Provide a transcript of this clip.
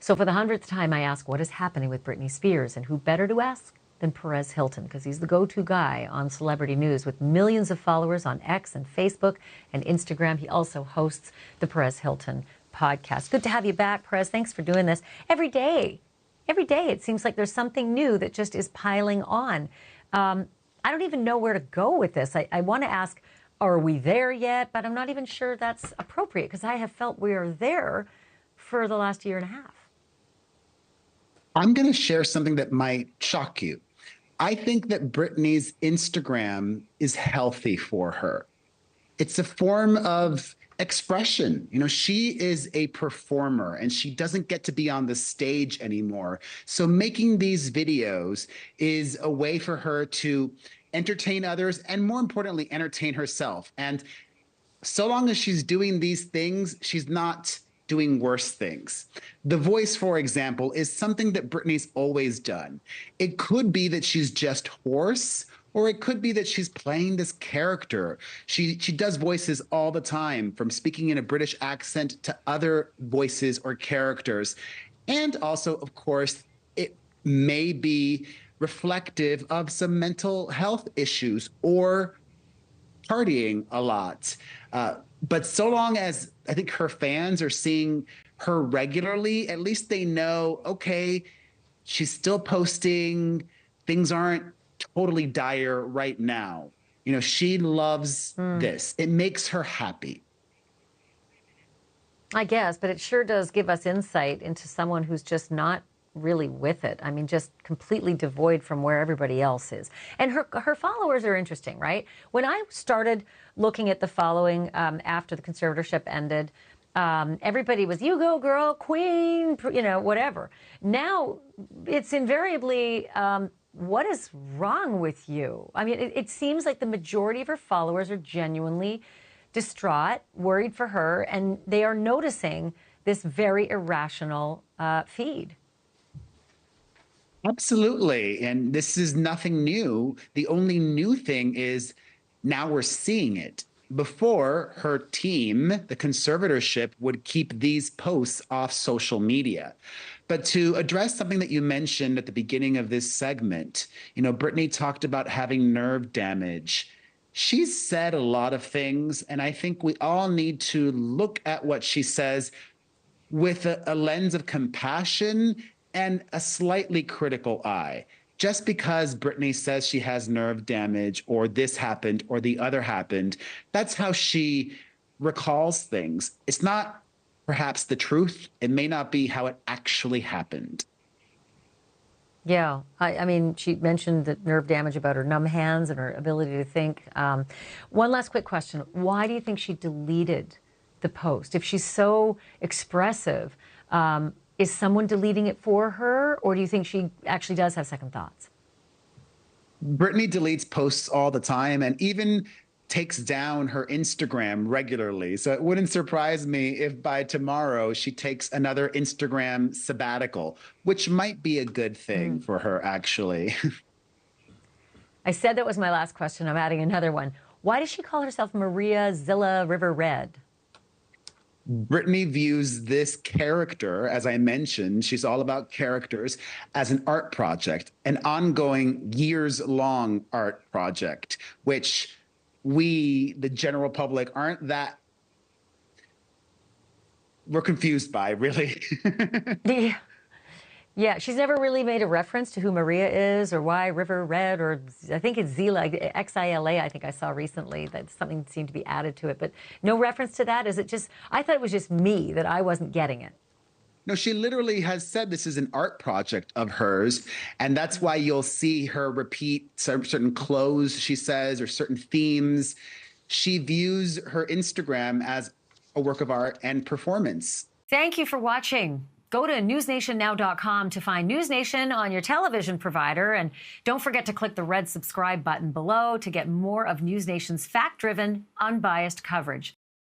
So for the 100th time, I ask what is happening with Britney Spears, and who better to ask than Perez Hilton, because he's the go-to guy on celebrity news with millions of followers on X and Facebook and Instagram. He also hosts the Perez Hilton podcast. Good to have you back, Perez. Thanks for doing this. Every day, it seems like there's something new that just is piling on. I don't even know where to go with this. I want to ask, are we there yet? But I'm not even sure that's appropriate, because I have felt we are there for the last year and a half. I'm going to share something that might shock you. I think that Britney's Instagram is healthy for her. It's a form of expression. You know, she is a performer and she doesn't get to be on the stage anymore. So making these videos is a way for her to entertain others and, more importantly, entertain herself. And so long as she's doing these things, she's not doing worse things. The voice, for example, is something that Britney's always done. It could be that she's just hoarse, or it could be that she's playing this character. She does voices all the time, from speaking in a British accent to other voices or characters. And also, of course, it may be reflective of some mental health issues or partying a lot. But so long as I think her fans are seeing her regularly, at least they know, okay, she's still posting. Things aren't totally dire right now. You know, she loves this. It makes her happy. I guess, but it sure does give us insight into someone who's just not really with it. I mean, just completely devoid from where everybody else is. And her followers are interesting, right? When I started looking at the following after the conservatorship ended, everybody was, you go girl, queen, you know, whatever. Now it's invariably, what is wrong with you? I mean, it seems like the majority of her followers are genuinely distraught, worried for her, and they are noticing this very irrational feed. Absolutely. And this is nothing new. The only new thing is now we're seeing it. Before, her team, the conservatorship, would keep these posts off social media. But to address something that you mentioned at the beginning of this segment, you know, Britney talked about having nerve damage. She's said a lot of things, and I think we all need to look at what she says with a lens of compassion and a slightly critical eye. Just because Britney says she has nerve damage, or this happened, or the other happened, that's how she recalls things. It's not perhaps the truth. It may not be how it actually happened. Yeah, I mean, she mentioned the nerve damage about her numb hands and her ability to think. One last quick question. Why do you think she deleted the post? If she's so expressive, is someone deleting it for her, or do you think she actually does have second thoughts? Britney deletes posts all the time and even takes down her Instagram regularly. So it wouldn't surprise me if by tomorrow she takes another Instagram sabbatical, which might be a good thing for her, actually. I said that was my last question. I'm adding another one. Why does she call herself Maria Zilla River Red? Britney views this character, as I mentioned, she's all about characters, as an art project, an ongoing, years-long art project, which we, the general public, aren't that, we're confused by, really. Yeah, she's never really made a reference to who Maria is or why River Red, or I think it's Zila, Xila, I think I saw recently that something seemed to be added to it, but no reference to that? Is it just, I thought it was just me, that I wasn't getting it. No, she literally has said this is an art project of hers, and that's why you'll see her repeat certain clothes, she says, or certain themes. She views her Instagram as a work of art and performance. Thank you for watching. Go to newsnationnow.com to find News Nation on your television provider. And don't forget to click the red subscribe button below to get more of News Nation's fact-driven, unbiased coverage.